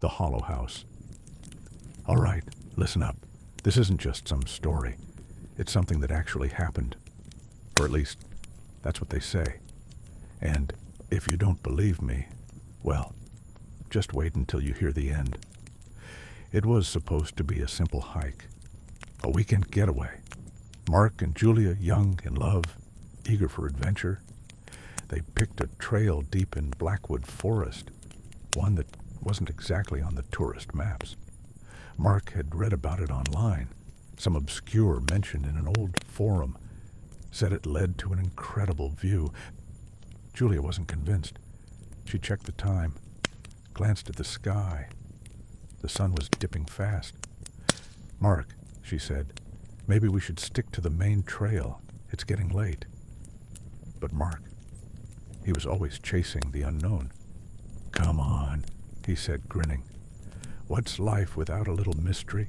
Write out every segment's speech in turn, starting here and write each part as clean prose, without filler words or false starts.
the Hollow House. All right, listen up. This isn't just some story. It's something that actually happened. Or at least, that's what they say. And if you don't believe me, well, just wait until you hear the end. It was supposed to be a simple hike, a weekend getaway. Mark and Julia, young, in love, eager for adventure. They picked a trail deep in Blackwood Forest, one that wasn't exactly on the tourist maps. Mark had read about it online. Some obscure mention in an old forum said it led to an incredible view. Julia wasn't convinced. She checked the time, glanced at the sky. The sun was dipping fast. "Mark," she said, "maybe we should stick to the main trail. It's getting late." But Mark, he was always chasing the unknown. "Come on," he said, grinning. "What's life without a little mystery?"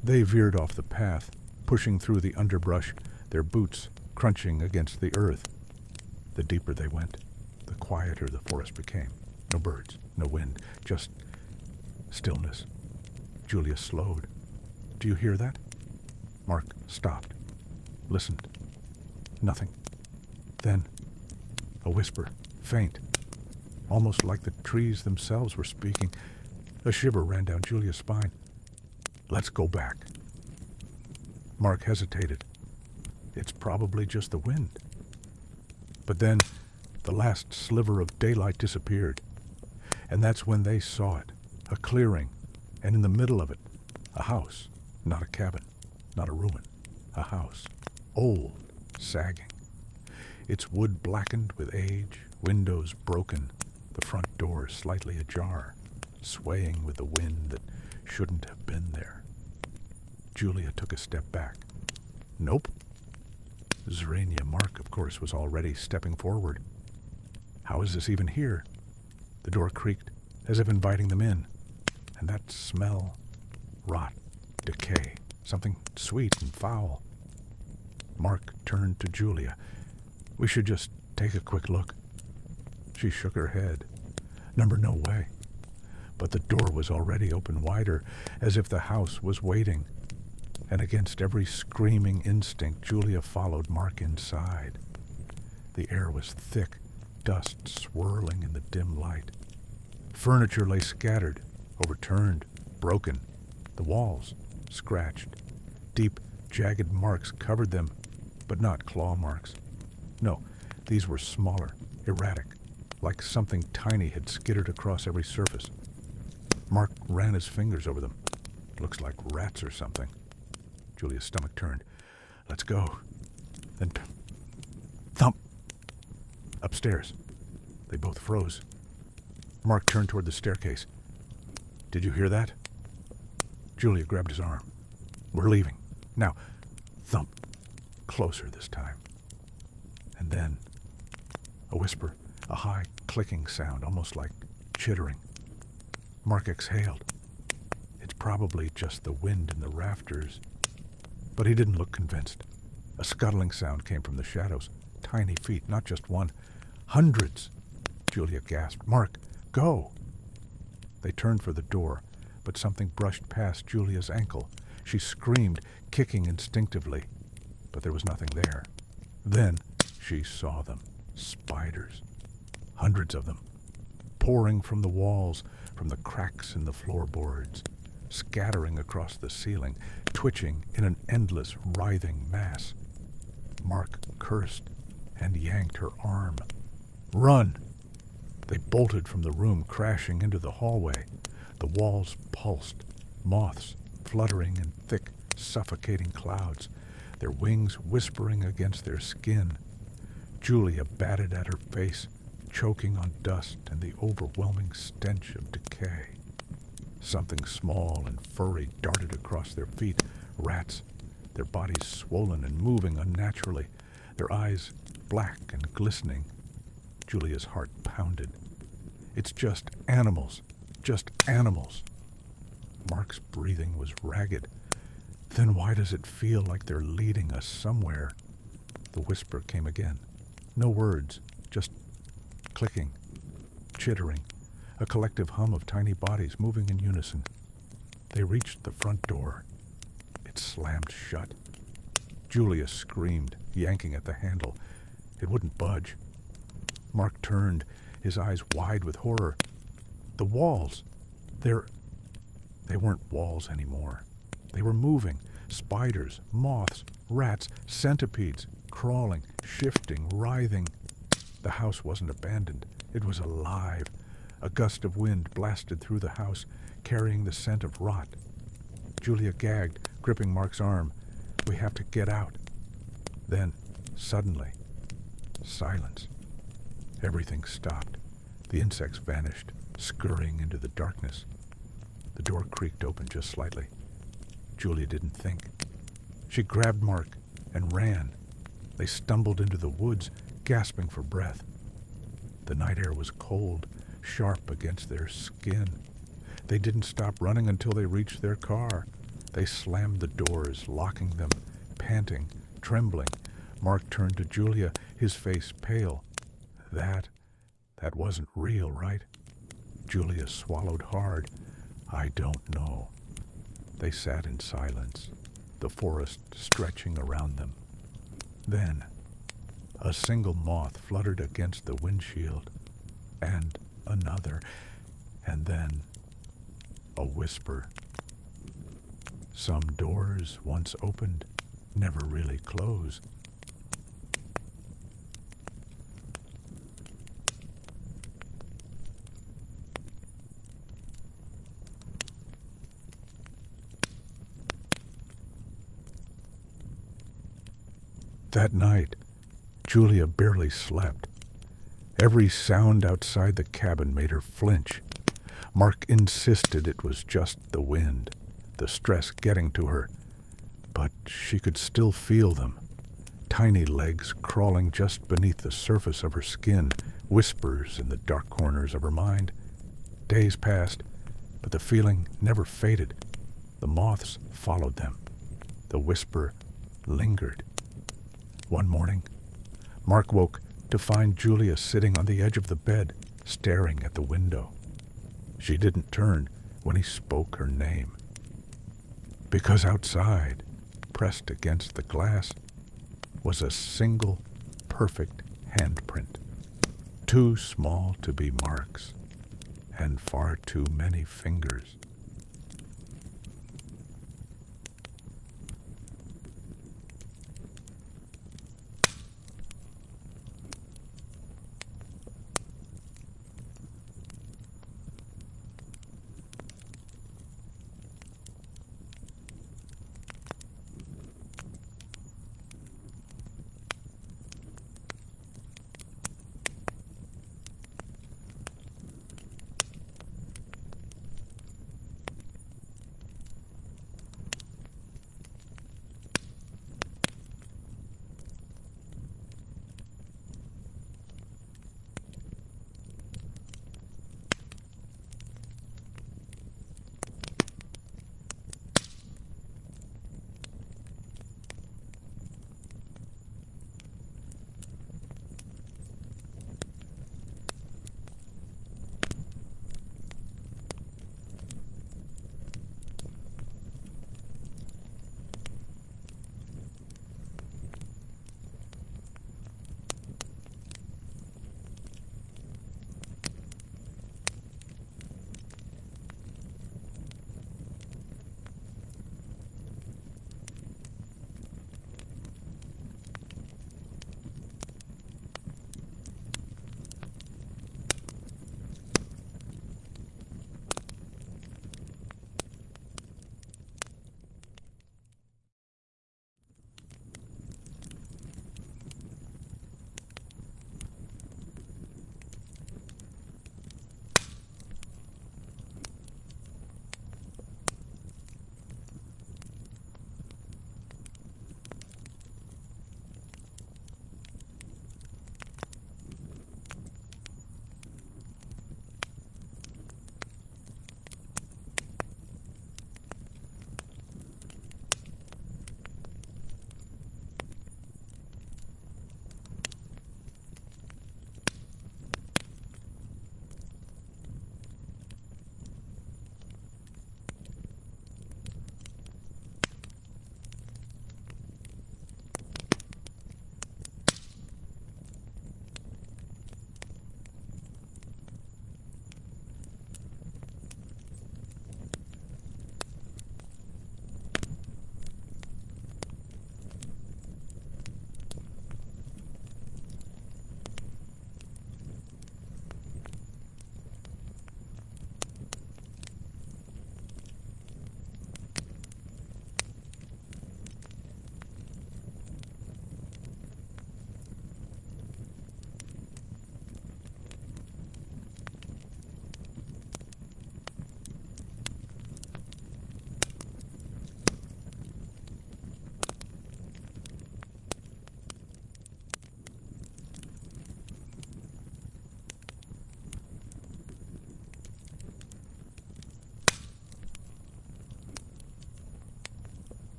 They veered off the path, pushing through the underbrush, their boots crunching against the earth. The deeper they went, the quieter the forest became. No birds, no wind, just stillness. Julia slowed. "Do you hear that?" Mark stopped, listened. Nothing. Then, a whisper, faint, almost like the trees themselves were speaking. A shiver ran down Julia's spine. "Let's go back." Mark hesitated. It's probably just the wind. But then, the last sliver of daylight disappeared. And that's when they saw it, a clearing, and in the middle of it, a house, not a cabin, not a ruin, a house, old, sagging. Its wood blackened with age, windows broken, the front door slightly ajar, swaying with the wind that shouldn't have been there. Julia took a step back. "Nope." Zrania Mark, of course, was already stepping forward. "How is this even here?" The door creaked, as if inviting them in. And that smell, rot, decay, something sweet and foul. Mark turned to Julia. "We should just take a quick look." She shook her head. "Number, no way." But the door was already open wider, as if the house was waiting. And against every screaming instinct, Julia followed Mark inside. The air was thick, dust swirling in the dim light. Furniture lay scattered, overturned, broken. The walls, scratched. Deep, jagged marks covered them, but not claw marks. No, these were smaller, erratic, like something tiny had skittered across every surface. Mark ran his fingers over them. "Looks like rats or something." Julia's stomach turned. "Let's go." Then thump. Upstairs. They both froze. Mark turned toward the staircase. "Did you hear that?" Julia grabbed his arm. "We're leaving. Now." Thump. Closer this time. And then a whisper, a high clicking sound, almost like chittering. Mark exhaled. It's probably just the wind in the rafters. But he didn't look convinced. A scuttling sound came from the shadows. Tiny feet, not just one. Hundreds! Julia gasped. "Mark, go!" They turned for the door, but something brushed past Julia's ankle. She screamed, kicking instinctively, but there was nothing there. Then she saw them. Spiders. Hundreds of them. Pouring from the walls, from the cracks in the floorboards, scattering across the ceiling, twitching in an endless, writhing mass. Mark cursed and yanked her arm. "Run!" They bolted from the room, crashing into the hallway. The walls pulsed, moths fluttering in thick, suffocating clouds, their wings whispering against their skin. Julia batted at her face, choking on dust and the overwhelming stench of decay. Something small and furry darted across their feet. Rats, their bodies swollen and moving unnaturally, their eyes black and glistening. Julia's heart pounded. "It's just animals. Just animals." Mark's breathing was ragged. "Then why does it feel like they're leading us somewhere?" The whisper came again. No words, just clicking, chittering, a collective hum of tiny bodies moving in unison. They reached the front door. It slammed shut. Julia screamed, yanking at the handle. It wouldn't budge. Mark turned, his eyes wide with horror. The walls! They weren't walls anymore. They were moving. Spiders, moths, rats, centipedes, crawling, shifting, writhing. The house wasn't abandoned. It was alive. A gust of wind blasted through the house, carrying the scent of rot. Julia gagged, gripping Mark's arm. We have to get out. Then, suddenly, silence. Everything stopped. The insects vanished, scurrying into the darkness. The door creaked open just slightly. Julia didn't think. She grabbed Mark and ran. They stumbled into the woods, gasping for breath. The night air was cold, sharp against their skin. They didn't stop running until they reached their car. They slammed the doors, locking them, panting, trembling. Mark turned to Julia, his face pale. That wasn't real, right? Julia swallowed hard. I don't know. They sat in silence, the forest stretching around them. Then, a single moth fluttered against the windshield, and another, and then a whisper. Some doors, once opened, never really close. That night, Julia barely slept. Every sound outside the cabin made her flinch. Mark insisted it was just the wind, the stress getting to her, but she could still feel them. Tiny legs crawling just beneath the surface of her skin, whispers in the dark corners of her mind. Days passed, but the feeling never faded. The moths followed them. The whisper lingered. One morning, Mark woke to find Julia sitting on the edge of the bed, staring at the window. She didn't turn when he spoke her name. Because outside, pressed against the glass, was a single, perfect handprint. Too small to be Mark's, and far too many fingers.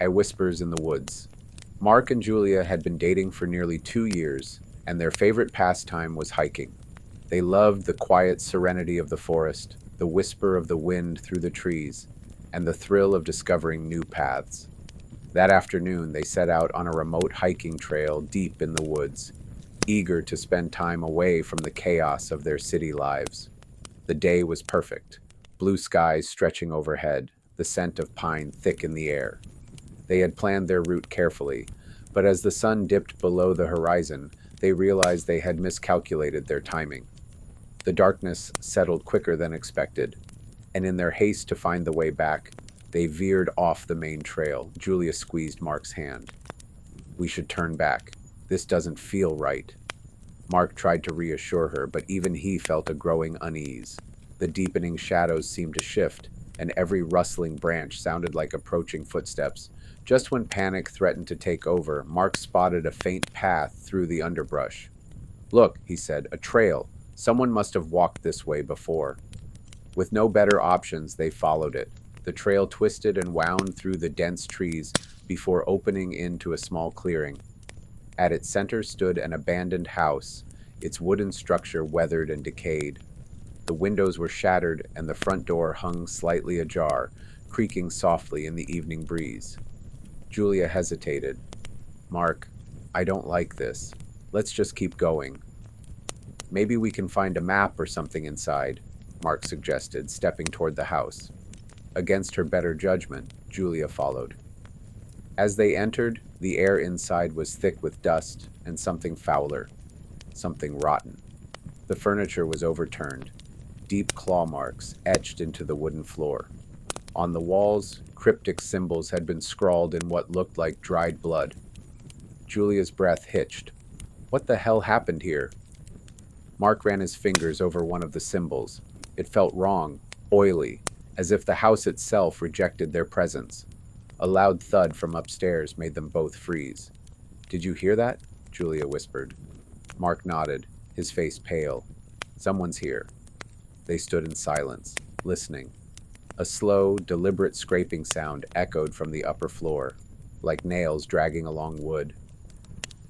Whispers in the Woods. Mark and Julia had been dating for nearly 2 years, and their favorite pastime was hiking. They loved the quiet serenity of the forest, the whisper of the wind through the trees, and the thrill of discovering new paths. That afternoon, they set out on a remote hiking trail deep in the woods, eager to spend time away from the chaos of their city lives. The day was perfect, blue skies stretching overhead, the scent of pine thick in the air. They had planned their route carefully, but as the sun dipped below the horizon, they realized they had miscalculated their timing. The darkness settled quicker than expected, and in their haste to find the way back, they veered off the main trail. Julia squeezed Mark's hand. "We should turn back. This doesn't feel right." Mark tried to reassure her, but even he felt a growing unease. The deepening shadows seemed to shift, and every rustling branch sounded like approaching footsteps. Just when panic threatened to take over, Mark spotted a faint path through the underbrush. "Look," he said, "a trail. Someone must have walked this way before." With no better options, they followed it. The trail twisted and wound through the dense trees before opening into a small clearing. At its center stood an abandoned house, its wooden structure weathered and decayed. The windows were shattered and the front door hung slightly ajar, creaking softly in the evening breeze. Julia hesitated. "Mark, I don't like this. Let's just keep going." "Maybe we can find a map or something inside," Mark suggested, stepping toward the house. Against her better judgment, Julia followed. As they entered, the air inside was thick with dust and something fouler, something rotten. The furniture was overturned, deep claw marks etched into the wooden floor. On the walls, cryptic symbols had been scrawled in what looked like dried blood. Julia's breath hitched. What the hell happened here? Mark ran his fingers over one of the symbols. It felt wrong, oily, as if the house itself rejected their presence. A loud thud from upstairs made them both freeze. "Did you hear that?" Julia whispered. Mark nodded, his face pale. "Someone's here." They stood in silence, listening. A slow, deliberate scraping sound echoed from the upper floor, like nails dragging along wood.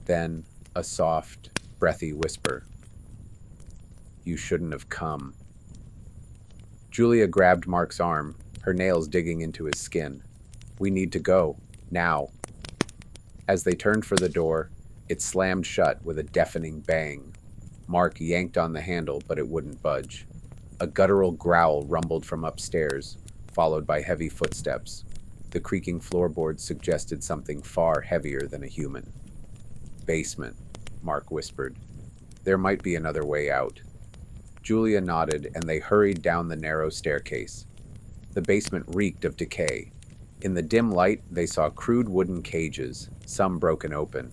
Then, a soft, breathy whisper. "You shouldn't have come." Julia grabbed Mark's arm, her nails digging into his skin. "We need to go, now." As they turned for the door, it slammed shut with a deafening bang. Mark yanked on the handle, but it wouldn't budge. A guttural growl rumbled from upstairs, followed by heavy footsteps. The creaking floorboards suggested something far heavier than a human. "Basement," Mark whispered. "There might be another way out." Julia nodded, and they hurried down the narrow staircase. The basement reeked of decay. In the dim light, they saw crude wooden cages, some broken open.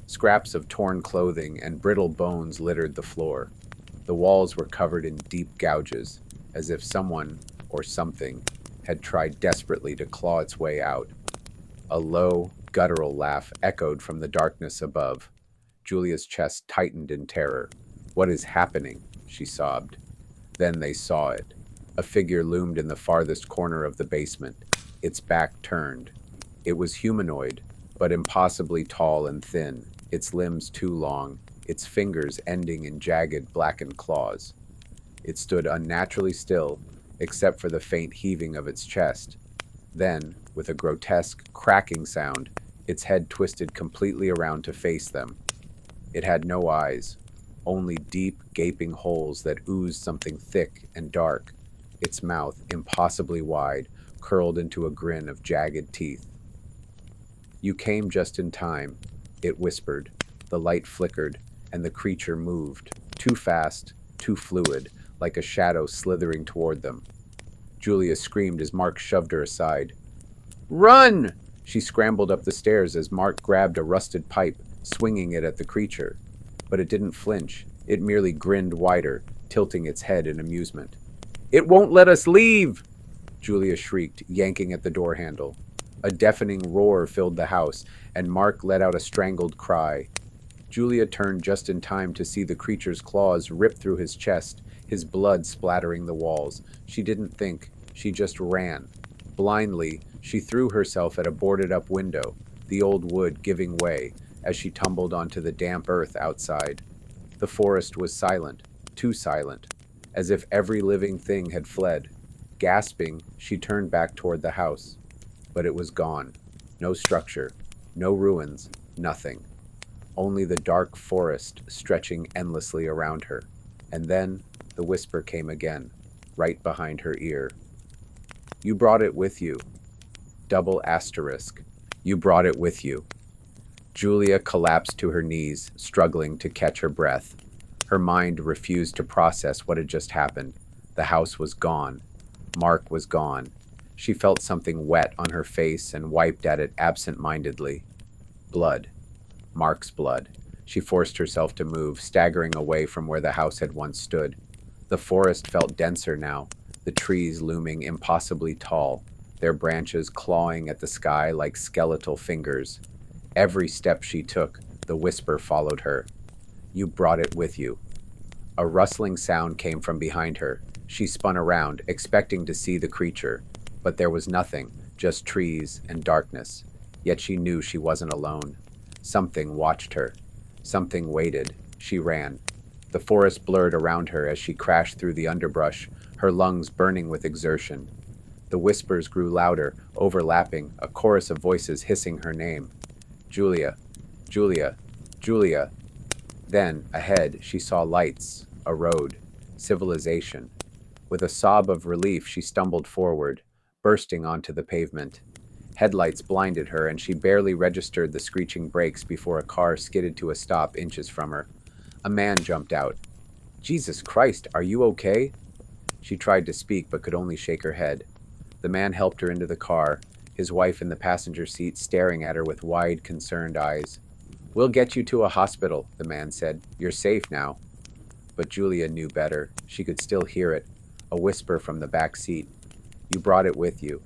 Scraps of torn clothing and brittle bones littered the floor. The walls were covered in deep gouges, as if someone, or something, had tried desperately to claw its way out. A low, guttural laugh echoed from the darkness above. Julia's chest tightened in terror. "What is happening?" she sobbed. Then they saw it. A figure loomed in the farthest corner of the basement, its back turned. It was humanoid, but impossibly tall and thin, its limbs too long, its fingers ending in jagged, blackened claws. It stood unnaturally still, except for the faint heaving of its chest. Then, with a grotesque, cracking sound, its head twisted completely around to face them. It had no eyes, only deep, gaping holes that oozed something thick and dark. Its mouth, impossibly wide, curled into a grin of jagged teeth. "You came just in time," it whispered. The light flickered, and the creature moved, too fast, too fluid, like a shadow slithering toward them. Julia screamed as Mark shoved her aside. "Run!" She scrambled up the stairs as Mark grabbed a rusted pipe, swinging it at the creature. But it didn't flinch. It merely grinned wider, tilting its head in amusement. "It won't let us leave!" Julia shrieked, yanking at the door handle. A deafening roar filled the house, and Mark let out a strangled cry. Julia turned just in time to see the creature's claws rip through his chest, his blood splattering the walls. She didn't think. She just ran. Blindly, She threw herself at a boarded-up window, the old wood giving way as she tumbled onto the damp earth outside. The forest was silent, too silent, as if every living thing had fled. Gasping, she turned back toward the house, but it was gone. No structure, no ruins, nothing. Only the dark forest stretching endlessly around her. And then the whisper came again, right behind her ear. You brought it with you. Double asterisk. You brought it with you. Julia collapsed to her knees, struggling to catch her breath. Her mind refused to process what had just happened. The house was gone. Mark was gone. She felt something wet on her face and wiped at it absent-mindedly. Blood. Mark's blood. She forced herself to move, staggering away from where the house had once stood. The forest felt denser now, the trees looming impossibly tall, their branches clawing at the sky like skeletal fingers. Every step she took, the whisper followed her. You brought it with you. A rustling sound came from behind her. She spun around, expecting to see the creature, but there was nothing, just trees and darkness. Yet she knew she wasn't alone. Something watched her. Something waited. She ran. The forest blurred around her as she crashed through the underbrush, her lungs burning with exertion. The whispers grew louder, overlapping, a chorus of voices hissing her name. Julia, Julia, Julia. Then, ahead, she saw lights, a road, civilization. With a sob of relief, she stumbled forward, bursting onto the pavement. Headlights blinded her, and she barely registered the screeching brakes before a car skidded to a stop inches from her. A man jumped out. Jesus Christ, are you okay? She tried to speak, but could only shake her head. The man helped her into the car, his wife in the passenger seat staring at her with wide, concerned eyes. We'll get you to a hospital, the man said. You're safe now. But Julia knew better. She could still hear it, a whisper from the back seat. You brought it with you.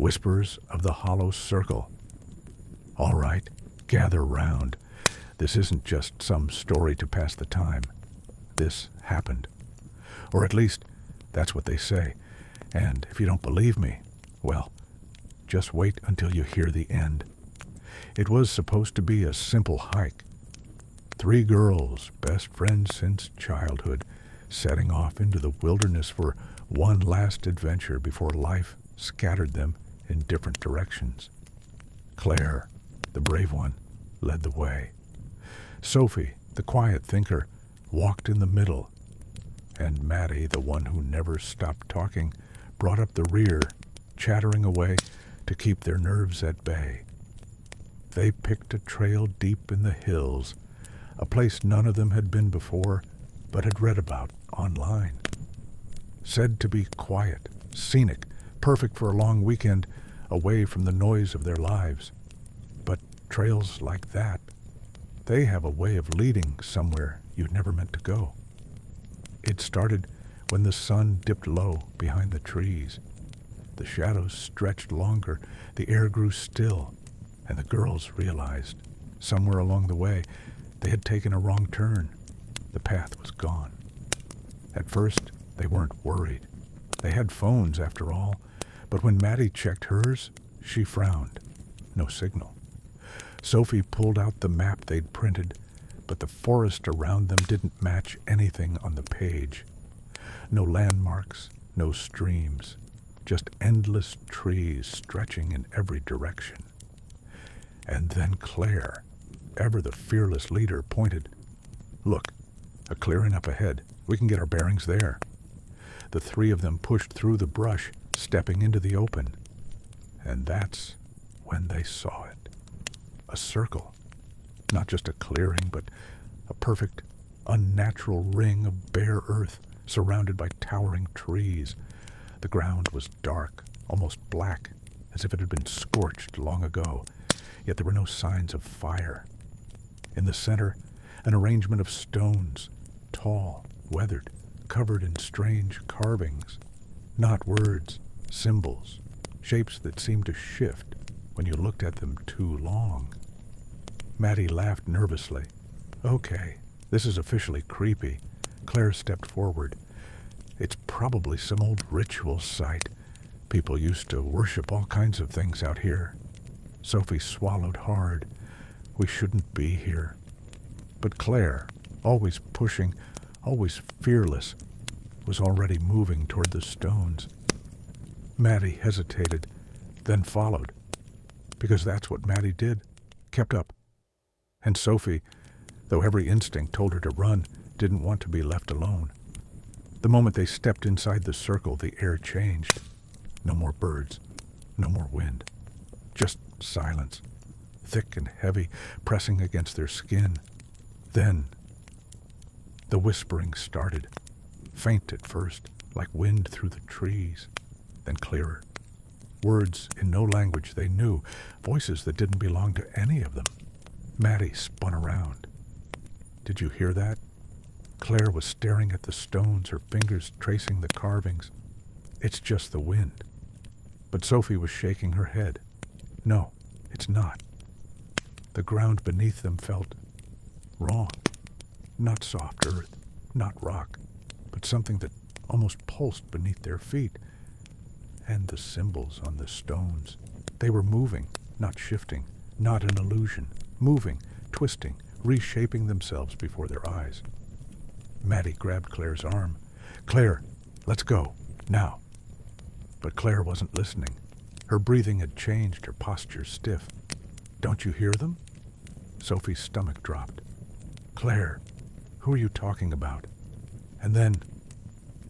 whispers of the hollow circle. All right, gather round. This isn't just some story to pass the time. This happened. Or at least, that's what they say. And if you don't believe me, well, just wait until you hear the end. It was supposed to be a simple hike. 3 girls, best friends since childhood, setting off into the wilderness for one last adventure before life scattered them in different directions. Claire, the brave one, led the way. Sophie, the quiet thinker, walked in the middle, and Maddie, the one who never stopped talking, brought up the rear, chattering away to keep their nerves at bay. They picked a trail deep in the hills, a place none of them had been before, but had read about online. Said to be quiet, scenic, perfect for a long weekend away from the noise of their lives. But trails like that, they have a way of leading somewhere you'd never meant to go. It started when the sun dipped low behind the trees. The shadows stretched longer, the air grew still, and the girls realized, somewhere along the way, they had taken a wrong turn. The path was gone. At first, they weren't worried. They had phones, after all, but when Maddie checked hers, she frowned. No signal. Sophie pulled out the map they'd printed, but the forest around them didn't match anything on the page. No landmarks, no streams, just endless trees stretching in every direction. And then Claire, ever the fearless leader, pointed. Look, a clearing up ahead. We can get our bearings there. The 3 of them pushed through the brush, stepping into the open. And that's when they saw it. A circle. Not just a clearing, but a perfect, unnatural ring of bare earth surrounded by towering trees. The ground was dark, almost black, as if it had been scorched long ago, yet there were no signs of fire. In the center, an arrangement of stones, tall, weathered, covered in strange carvings. Not words, symbols, shapes that seemed to shift when you looked at them too long. Maddie laughed nervously. Okay, this is officially creepy. Claire stepped forward. It's probably some old ritual site. People used to worship all kinds of things out here. Sophie swallowed hard. We shouldn't be here. But Claire, always pushing, always fearless, was already moving toward the stones. Maddie hesitated, then followed, because that's what Maddie did, kept up. And Sophie, though every instinct told her to run, didn't want to be left alone. The moment they stepped inside the circle, the air changed. No more birds, no more wind, just silence, thick and heavy, pressing against their skin. Then, the whispering started, faint at first, like wind through the trees, then clearer. Words in no language they knew, voices that didn't belong to any of them. Maddie spun around. Did you hear that? Claire was staring at the stones, her fingers tracing the carvings. It's just the wind. But Sophie was shaking her head. No, it's not. The ground beneath them felt wrong. Not soft earth, not rock, but something that almost pulsed beneath their feet. And the symbols on the stones. They were moving, not shifting, not an illusion. Moving, twisting, reshaping themselves before their eyes. Maddie grabbed Claire's arm. Claire, let's go, now. But Claire wasn't listening. Her breathing had changed, her posture stiff. Don't you hear them? Sophie's stomach dropped. Claire, who are you talking about? And then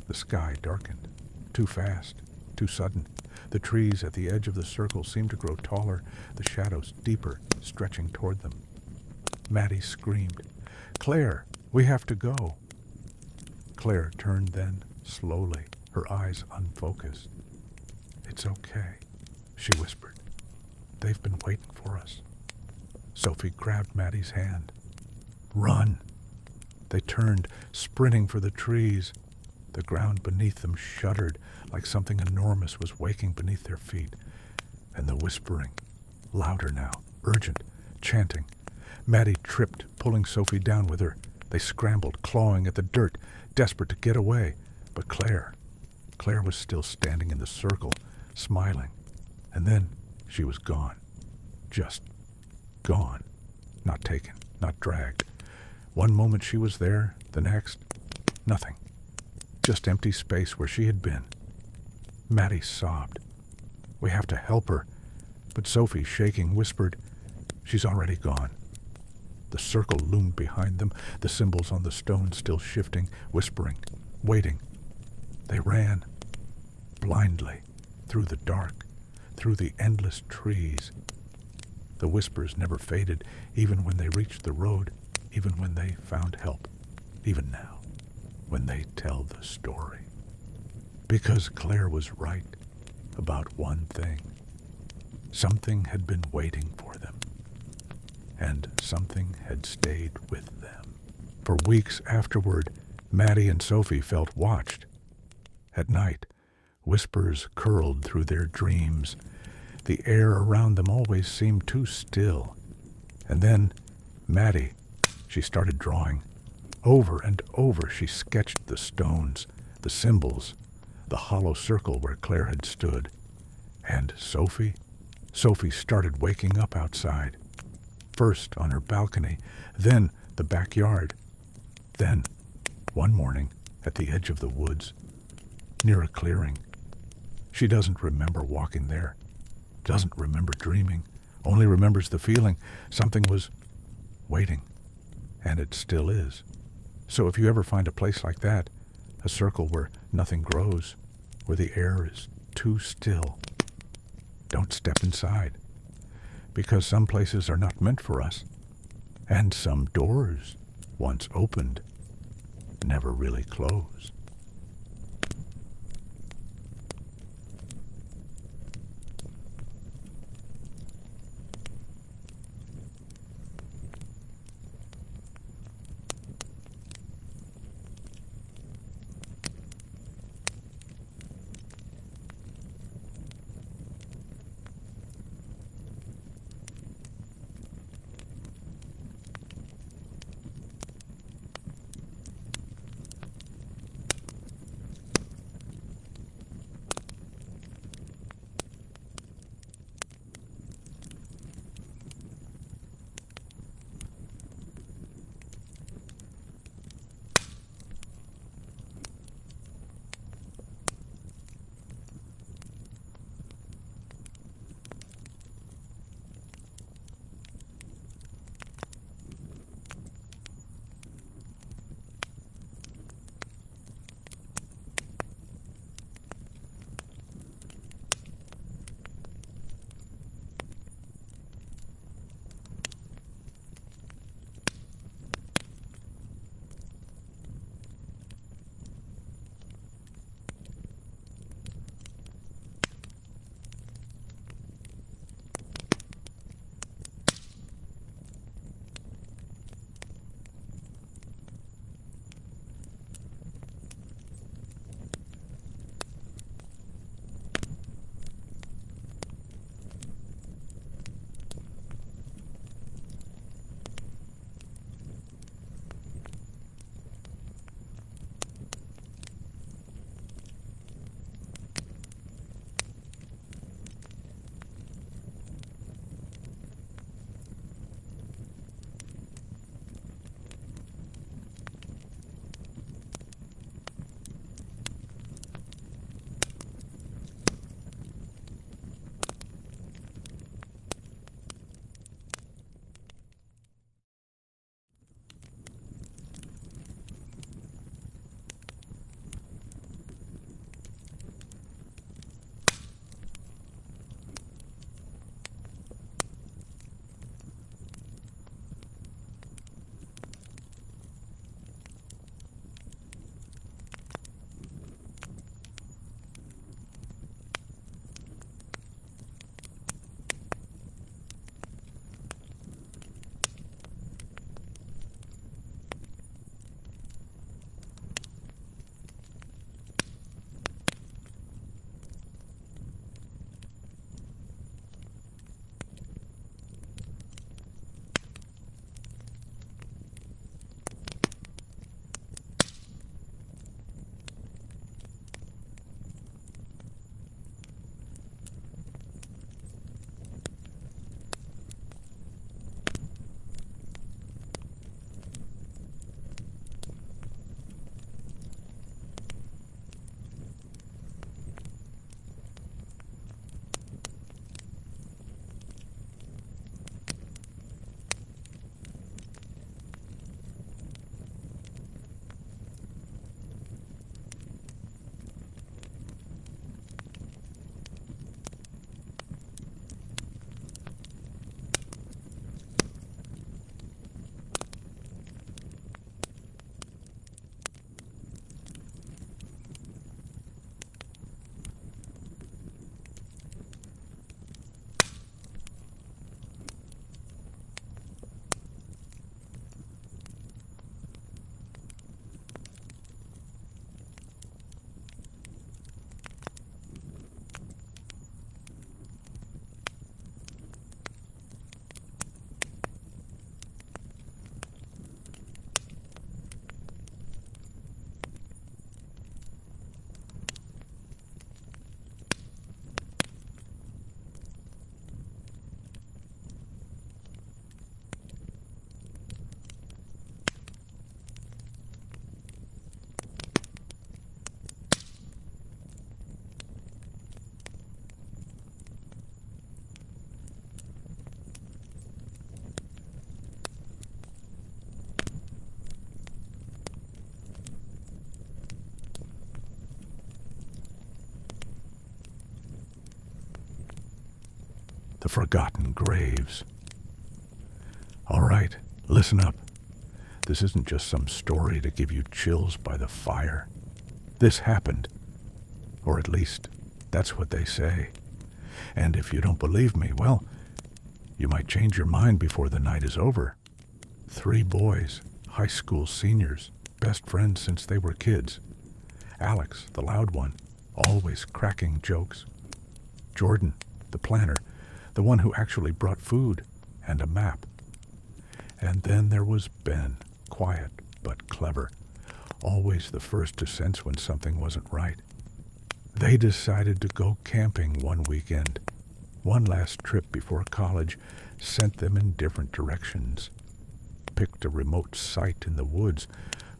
the sky darkened. Too fast, too sudden. The trees at the edge of the circle seemed to grow taller, the shadows deeper, stretching toward them. Maddie screamed, Claire, we have to go. Claire turned then, slowly, her eyes unfocused. It's okay, she whispered. They've been waiting for us. Sophie grabbed Maddie's hand. Run! They turned, sprinting for the trees. The ground beneath them shuddered like something enormous was waking beneath their feet. And the whispering, louder now, urgent, chanting. Maddie tripped, pulling Sophie down with her. They scrambled, clawing at the dirt, desperate to get away. But Claire was still standing in the circle, smiling. And then she was gone. Just gone. Not taken, not dragged. One moment she was there, the next, nothing. Just empty space where she had been. Maddie sobbed. We have to help her. But Sophie, shaking, whispered, she's already gone. The circle loomed behind them, the symbols on the stone still shifting, whispering, waiting. They ran, blindly, through the dark, through the endless trees. The whispers never faded, even when they reached the road, even when they found help, even now, when they tell the story. Because Claire was right about one thing. Something had been waiting for them, and something had stayed with them. For weeks afterward, Maddie and Sophie felt watched. At night, whispers curled through their dreams. The air around them always seemed too still. And then, Maddie, she started drawing. Over and over she sketched the stones, the symbols, the hollow circle where Claire had stood. And Sophie started waking up outside. First on her balcony, then the backyard. Then, one morning, at the edge of the woods, near a clearing. She doesn't remember walking there, doesn't remember dreaming, only remembers the feeling something was waiting, and it still is. So if you ever find a place like that, a circle where nothing grows, where the air is too still, don't step inside, because some places are not meant for us, and some doors, once opened, never really close. the forgotten graves. All right, listen up. This isn't just some story to give you chills by the fire. This happened. Or at least, that's what they say. And if you don't believe me, well, you might change your mind before the night is over. 3 boys, high school seniors, best friends since they were kids. Alex, the loud one, always cracking jokes. Jordan, the planner, the one who actually brought food and a map. And then there was Ben, quiet but clever, always the first to sense when something wasn't right. They decided to go camping one weekend. One last trip before college sent them in different directions. Picked a remote site in the woods,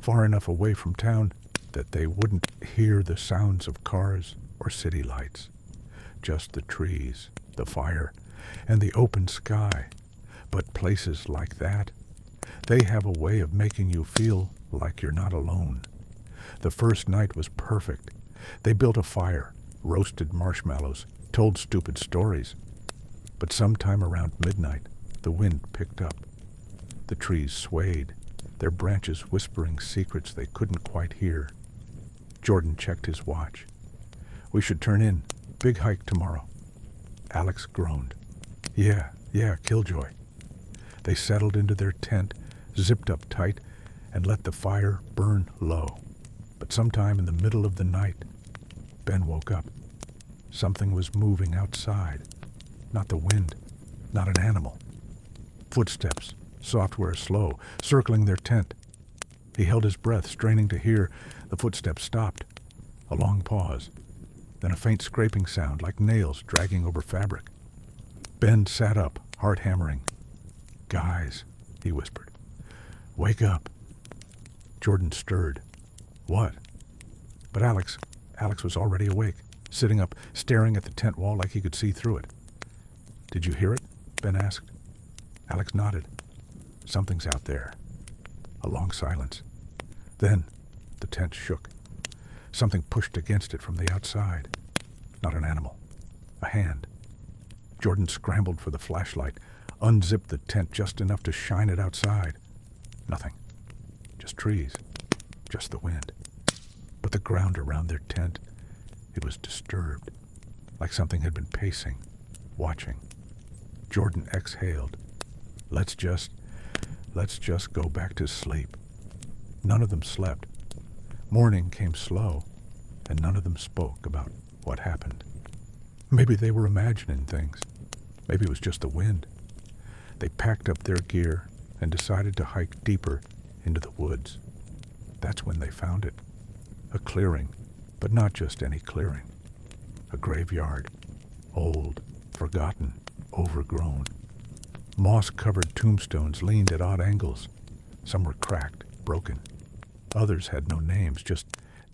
far enough away from town that they wouldn't hear the sounds of cars or city lights. Just the trees, the fire, and the open sky. But places like that, they have a way of making you feel like you're not alone. The first night was perfect. They built a fire, roasted marshmallows, told stupid stories. But sometime around midnight, the wind picked up. The trees swayed, their branches whispering secrets they couldn't quite hear. Jordan checked his watch. We should turn in. Big hike tomorrow. Alex groaned. Yeah, killjoy. They settled into their tent, zipped up tight, and let the fire burn low. But sometime in the middle of the night, Ben woke up. Something was moving outside. Not the wind, not an animal. Footsteps, software slow, circling their tent. He held his breath, straining to hear. The footsteps stopped. A long pause. Then a faint scraping sound, like nails dragging over fabric. Ben sat up, heart hammering. Guys, he whispered. Wake up. Jordan stirred. What? But Alex was already awake, sitting up, staring at the tent wall like he could see through it. Did you hear it? Ben asked. Alex nodded. Something's out there. A long silence. Then the tent shook. Something pushed against it from the outside. Not an animal. A hand. Jordan scrambled for the flashlight, unzipped the tent just enough to shine it outside. Nothing. Just trees. Just the wind. But the ground around their tent, it was disturbed, like something had been pacing, watching. Jordan exhaled. Let's just go back to sleep. None of them slept. Morning came slow, and none of them spoke about what happened. Maybe they were imagining things. Maybe it was just the wind. They packed up their gear and decided to hike deeper into the woods. That's when they found it. A clearing, but not just any clearing. A graveyard. Old, forgotten, overgrown. Moss-covered tombstones leaned at odd angles. Some were cracked, broken. Others had no names, just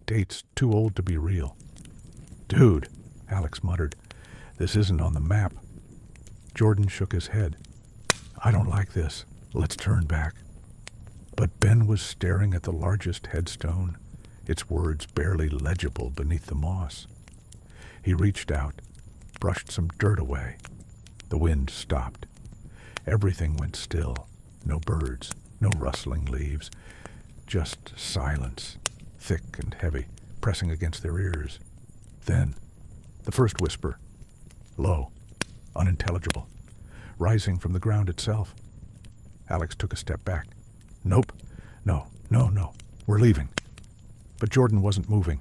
dates too old to be real. Dude, Alex muttered, this isn't on the map. Jordan shook his head. I don't like this. Let's turn back. But Ben was staring at the largest headstone, its words barely legible beneath the moss. He reached out, brushed some dirt away. The wind stopped. Everything went still. No birds, no rustling leaves. Just silence, thick and heavy, pressing against their ears. Then, the first whisper, low, unintelligible, rising from the ground itself. Alex took a step back. Nope. No. We're leaving. But Jordan wasn't moving.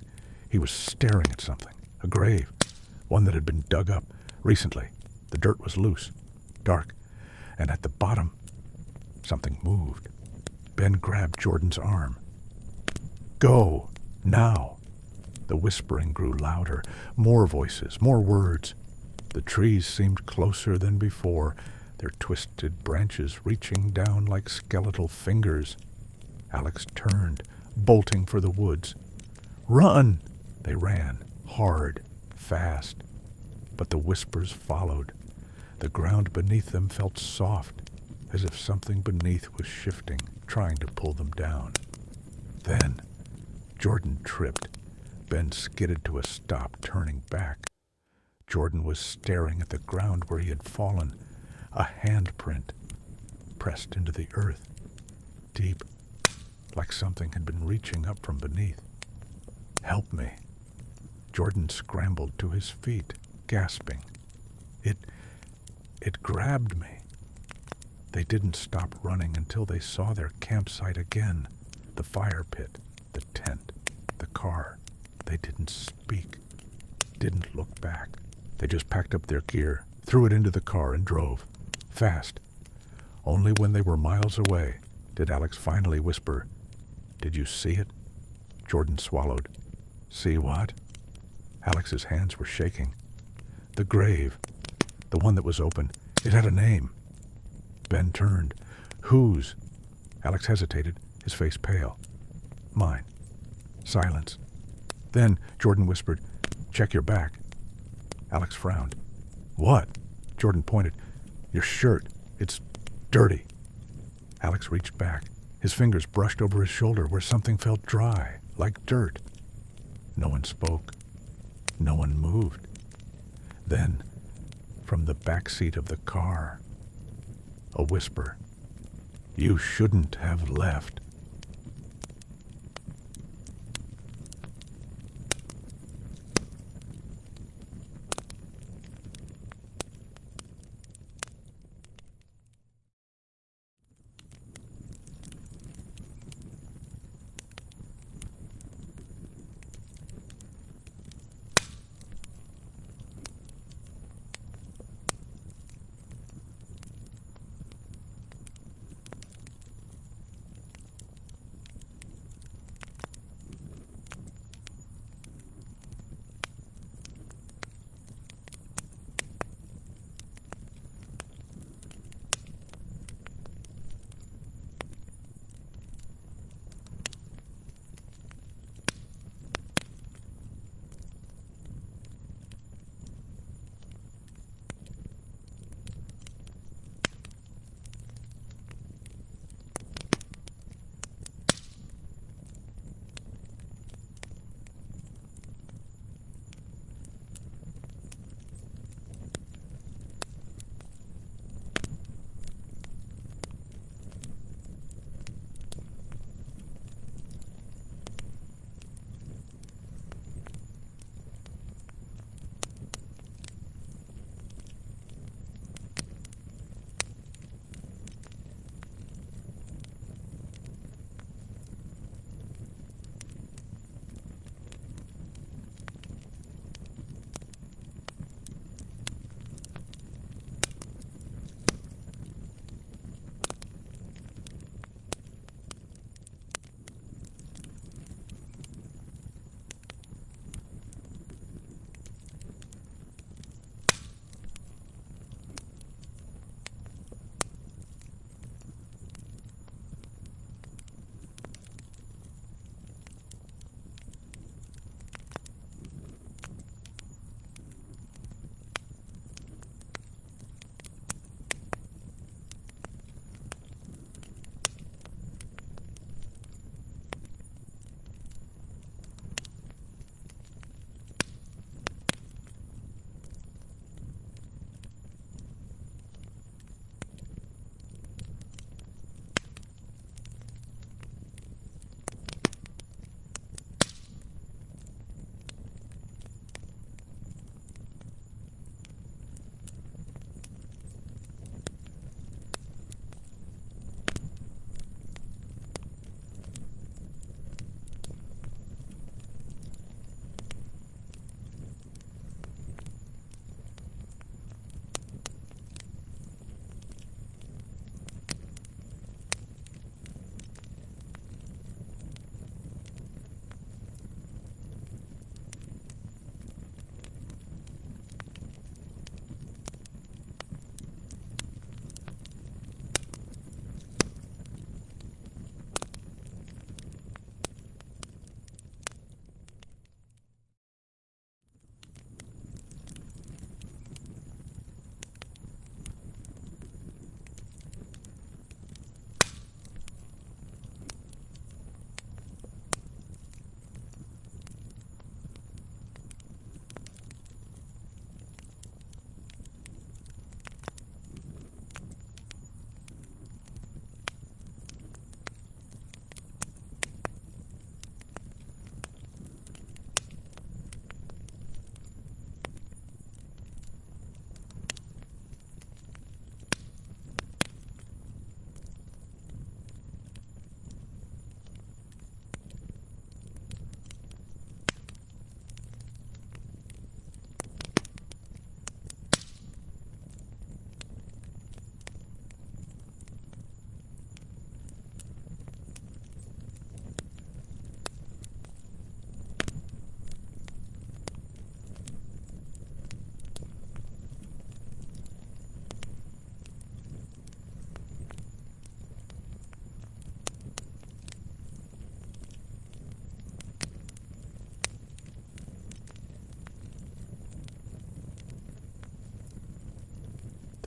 He was staring at something. A grave. One that had been dug up recently. The dirt was loose, dark, and at the bottom, something moved. Ben grabbed Jordan's arm. Go, now. The whispering grew louder. More voices, more words. The trees seemed closer than before, their twisted branches reaching down like skeletal fingers. Alex turned, bolting for the woods. Run! They ran, hard, fast. But the whispers followed. The ground beneath them felt soft, as if something beneath was shifting, trying to pull them down. Then, Jordan tripped. Ben skidded to a stop, turning back. Jordan was staring at the ground where he had fallen, a handprint pressed into the earth, deep, like something had been reaching up from beneath. "Help me." Jordan scrambled to his feet, gasping. It grabbed me. They didn't stop running until they saw their campsite again, the fire pit, the tent, the car. They didn't speak, didn't look back. They just packed up their gear, threw it into the car, and drove. Fast. Only when they were miles away did Alex finally whisper, "Did you see it?" Jordan swallowed. "See what?" Alex's hands were shaking. "The grave. The one that was open. It had a name." Ben turned. "Whose?" Alex hesitated, his face pale. "Mine." Silence. Then Jordan whispered, "Check your back." Alex frowned. "What?" Jordan pointed. "Your shirt. It's dirty." Alex reached back. His fingers brushed over his shoulder where something felt dry, like dirt. No one spoke. No one moved. Then, from the back seat of the car, a whisper. "You shouldn't have left."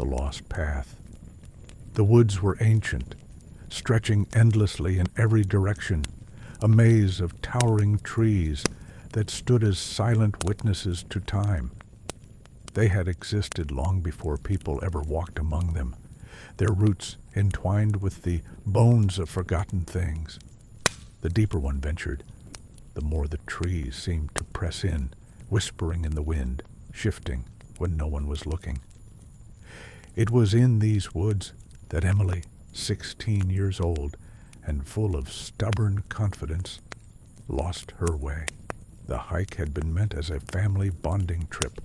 the lost path. The woods were ancient, stretching endlessly in every direction, a maze of towering trees that stood as silent witnesses to time. They had existed long before people ever walked among them, their roots entwined with the bones of forgotten things. The deeper one ventured, the more the trees seemed to press in, whispering in the wind, shifting when no one was looking. It was in these woods that Emily, 16 years old and full of stubborn confidence, lost her way. The hike had been meant as a family bonding trip,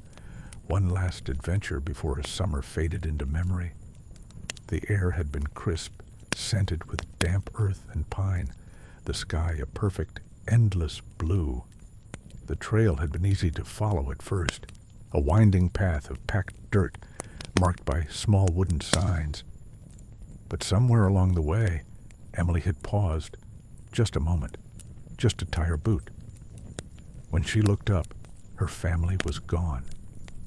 one last adventure before a summer faded into memory. The air had been crisp, scented with damp earth and pine, the sky a perfect, endless blue. The trail had been easy to follow at first, a winding path of packed dirt marked by small wooden signs. But somewhere along the way, Emily had paused, just a moment, just to tie her boot. When she looked up, her family was gone.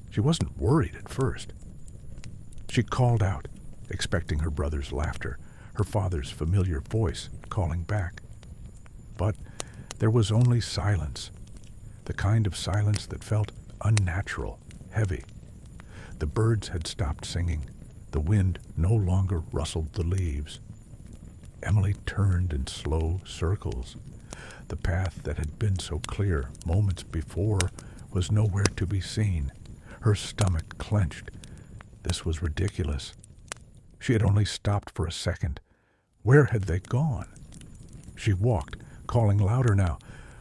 She wasn't worried at first. She called out, expecting her brother's laughter, her father's familiar voice calling back. But there was only silence, the kind of silence that felt unnatural, heavy. The birds had stopped singing. The wind no longer rustled the leaves. Emily turned in slow circles. The path that had been so clear moments before was nowhere to be seen. Her stomach clenched. This was ridiculous. She had only stopped for a second. Where had they gone? She walked, calling louder now,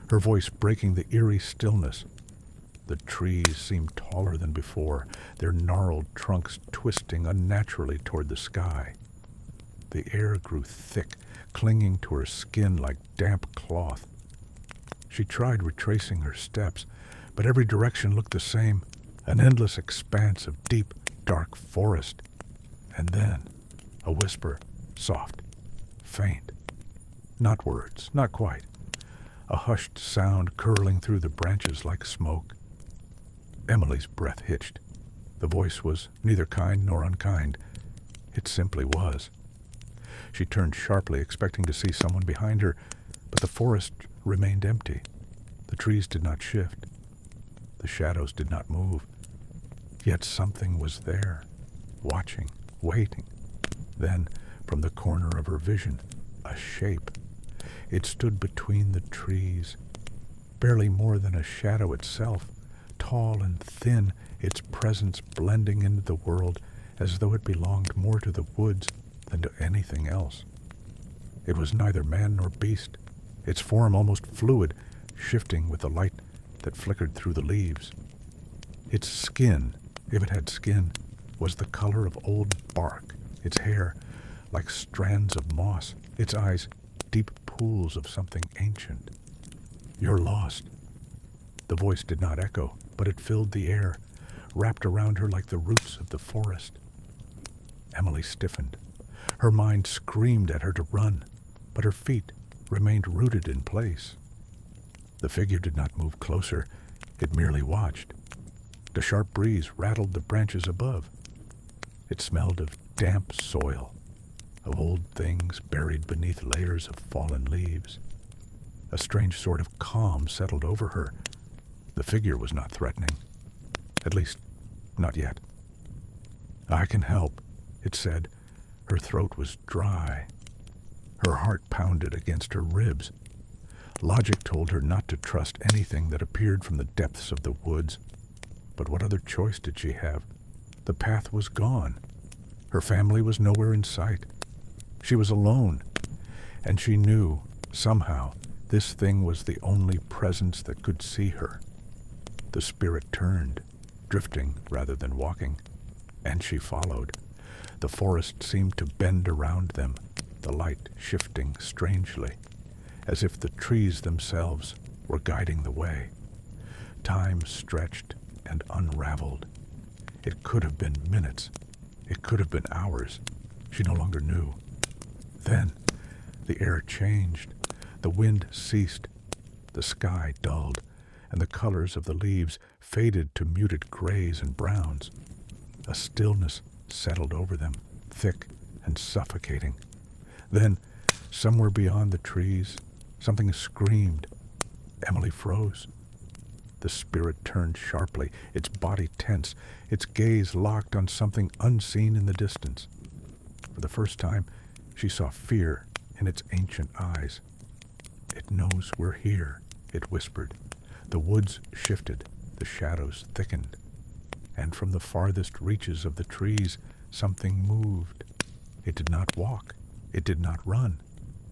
her voice breaking the eerie stillness. The trees seemed taller than before, their gnarled trunks twisting unnaturally toward the sky. The air grew thick, clinging to her skin like damp cloth. She tried retracing her steps, but every direction looked the same, an endless expanse of deep, dark forest. And then, a whisper, soft, faint. Not words, not quite. A hushed sound curling through the branches like smoke. Emily's breath hitched. The voice was neither kind nor unkind. It simply was. She turned sharply, expecting to see someone behind her, but the forest remained empty. The trees did not shift. The shadows did not move. Yet something was there, watching, waiting. Then, from the corner of her vision, a shape. It stood between the trees, barely more than a shadow itself, tall and thin, its presence blending into the world as though it belonged more to the woods than to anything else. It was neither man nor beast, its form almost fluid, shifting with the light that flickered through the leaves. Its skin, if it had skin, was the color of old bark, its hair like strands of moss, its eyes deep pools of something ancient. "You're lost." The voice did not echo, but it filled the air, wrapped around her like the roots of the forest. Emily stiffened. Her mind screamed at her to run, but her feet remained rooted in place. The figure did not move closer. It merely watched. The sharp breeze rattled the branches above. It smelled of damp soil, of old things buried beneath layers of fallen leaves. A strange sort of calm settled over her. The figure was not threatening. At least, not yet. "I can help," it said. Her throat was dry. Her heart pounded against her ribs. Logic told her not to trust anything that appeared from the depths of the woods. But what other choice did she have? The path was gone. Her family was nowhere in sight. She was alone, and she knew, somehow, this thing was the only presence that could see her. The spirit turned, drifting rather than walking, and she followed. The forest seemed to bend around them, the light shifting strangely, as if the trees themselves were guiding the way. Time stretched and unraveled. It could have been minutes. It could have been hours. She no longer knew. Then, the air changed. The wind ceased. The sky dulled, and the colors of the leaves faded to muted grays and browns. A stillness settled over them, thick and suffocating. Then, somewhere beyond the trees, something screamed. Emily froze. The spirit turned sharply, its body tense, its gaze locked on something unseen in the distance. For the first time, she saw fear in its ancient eyes. "It knows we're here," it whispered. The woods shifted, the shadows thickened, and from the farthest reaches of the trees, something moved. It did not walk, it did not run.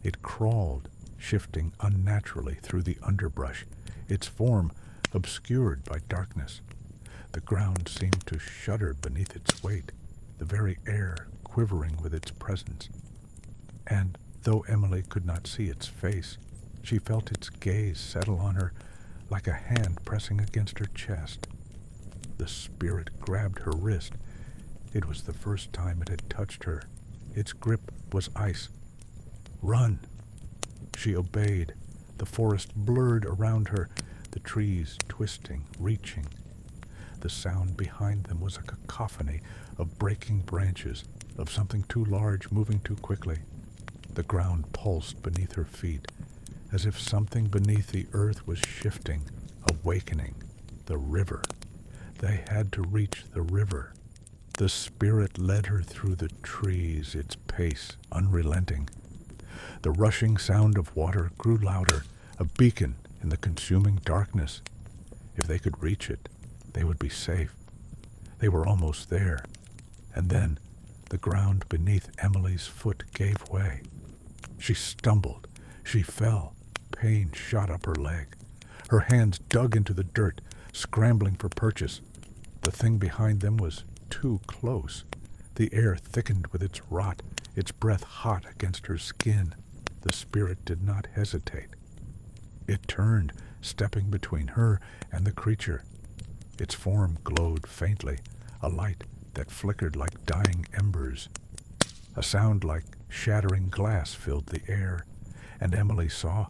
It crawled, shifting unnaturally through the underbrush, its form obscured by darkness. The ground seemed to shudder beneath its weight, the very air quivering with its presence. And though Emily could not see its face, she felt its gaze settle on her like a hand pressing against her chest. The spirit grabbed her wrist. It was the first time it had touched her. Its grip was ice. "Run!" She obeyed. The forest blurred around her, the trees twisting, reaching. The sound behind them was a cacophony of breaking branches, of something too large moving too quickly. The ground pulsed beneath her feet, as if something beneath the earth was shifting, awakening. The river. They had to reach the river. The spirit led her through the trees, its pace unrelenting. The rushing sound of water grew louder, a beacon in the consuming darkness. If they could reach it, they would be safe. They were almost there. And then the ground beneath Emily's foot gave way. She stumbled. She fell. Pain shot up her leg. Her hands dug into the dirt, scrambling for purchase. The thing behind them was too close. The air thickened with its rot, its breath hot against her skin. The spirit did not hesitate. It turned, stepping between her and the creature. Its form glowed faintly, a light that flickered like dying embers. A sound like shattering glass filled the air, and Emily saw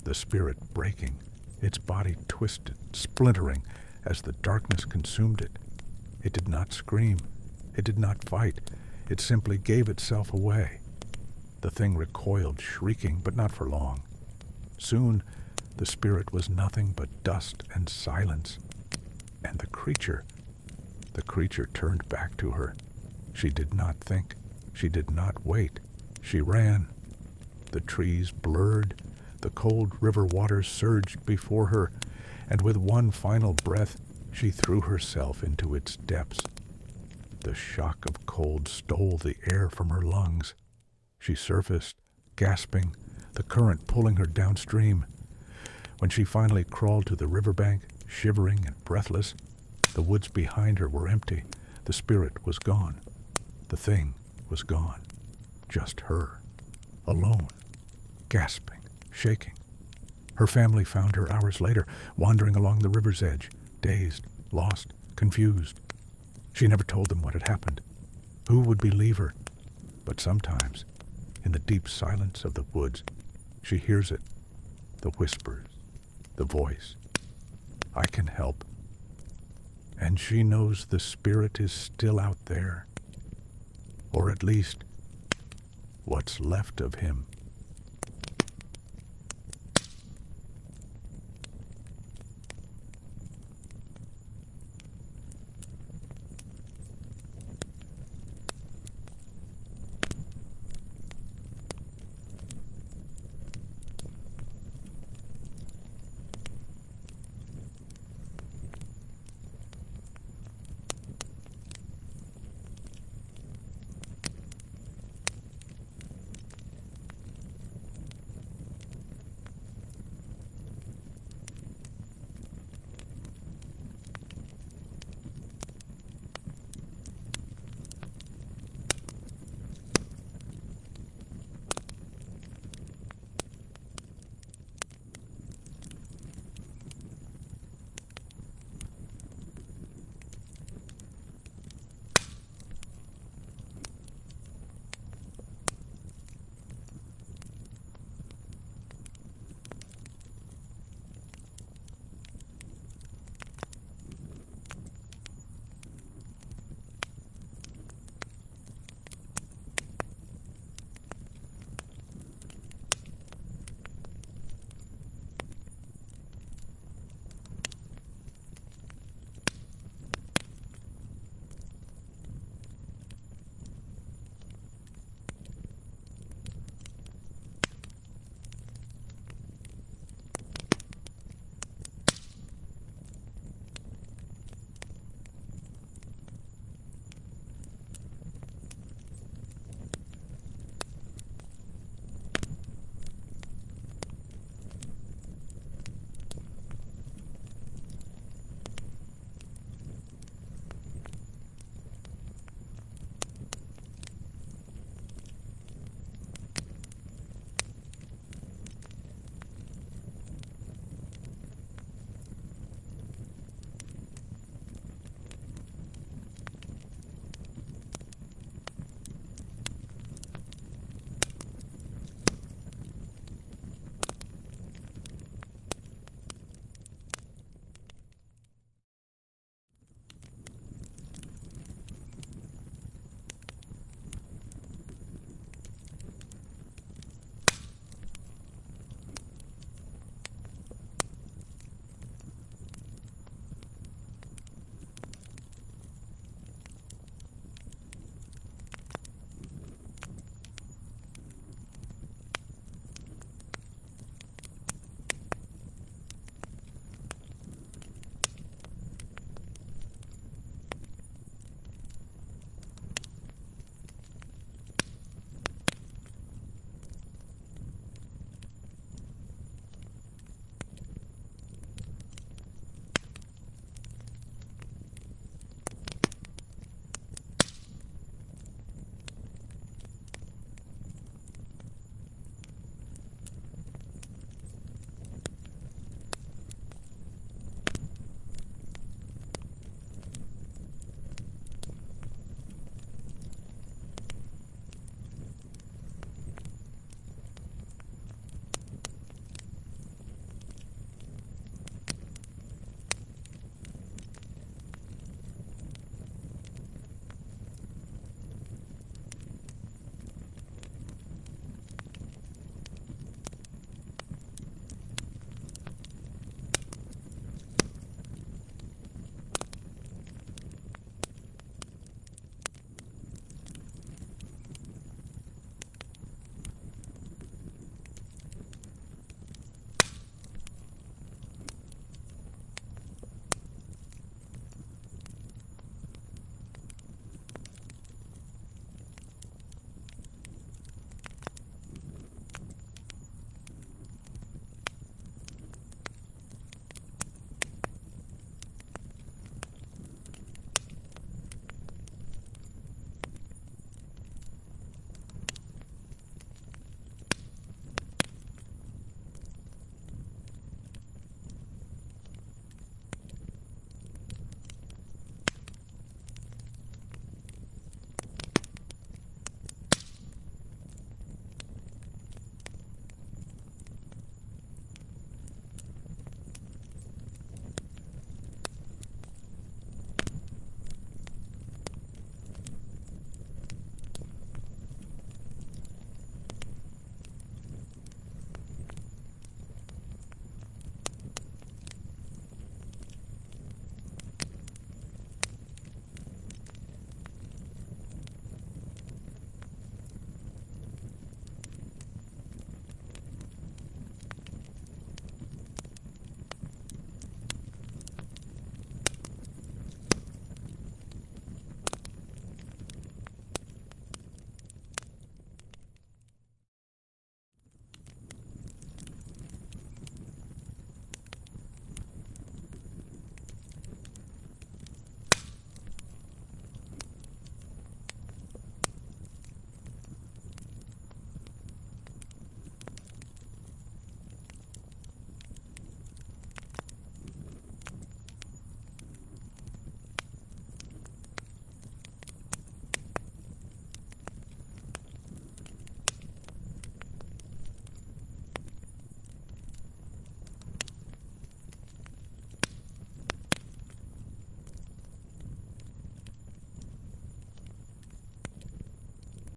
the spirit breaking, its body twisted, splintering as the darkness consumed it. It did not scream. It did not fight. It simply gave itself away. The thing recoiled, shrieking, but not for long. Soon, the spirit was nothing but dust and silence. And the creature turned back to her. She did not think. She did not wait. She ran. The trees blurred. The cold river water surged before her, and with one final breath, she threw herself into its depths. The shock of cold stole the air from her lungs. She surfaced, gasping, the current pulling her downstream. When she finally crawled to the riverbank, shivering and breathless, the woods behind her were empty. The spirit was gone. The thing was gone. Just her. Alone. Gasping. Shaking. Her family found her hours later, wandering along the river's edge, dazed, lost, confused. She never told them what had happened. Who would believe her? But sometimes, in the deep silence of the woods, she hears it, the whispers, the voice. I can help. And she knows the spirit is still out there. Or at least, what's left of him.